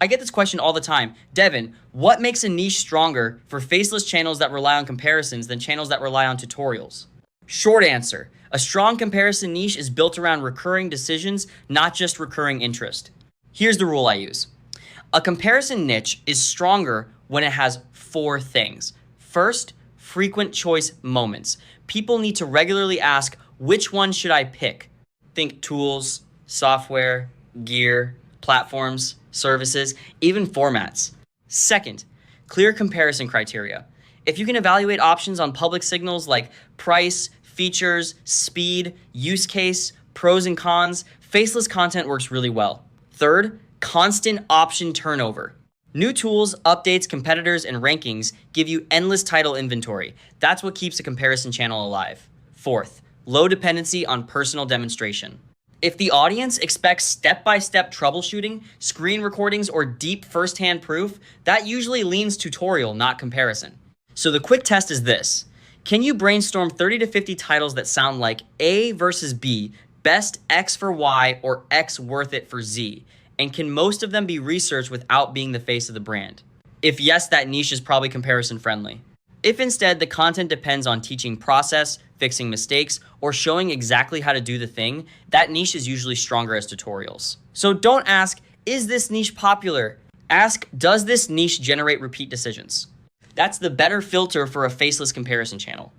I get this question all the time. Devin, what makes a niche stronger for faceless channels that rely on comparisons than channels that rely on tutorials? Short answer, a strong comparison niche is built around recurring decisions, not just recurring interest. Here's the rule I use. A comparison niche is stronger when it has 4 things. First, frequent choice moments. People need to regularly ask, which one should I pick? Think tools, software, gear, platforms, services, even formats. Second, clear comparison criteria. If you can evaluate options on public signals like price, features, speed, use case, pros and cons, faceless content works really well. Third, constant option turnover. New tools, updates, competitors, and rankings give you endless title inventory. That's what keeps a comparison channel alive. Fourth, low dependency on personal demonstration. If the audience expects step-by-step troubleshooting, screen recordings, or deep first-hand proof, that usually leans tutorial, not comparison. So the quick test is this. Can you brainstorm 30 to 50 titles that sound like A versus B, best X for Y, or X worth it for Z? And can most of them be researched without being the face of the brand? If yes, that niche is probably comparison friendly. If instead the content depends on teaching process, fixing mistakes, or showing exactly how to do the thing, that niche is usually stronger as tutorials. So don't ask, is this niche popular? Ask, does this niche generate repeat decisions? That's the better filter for a faceless comparison channel.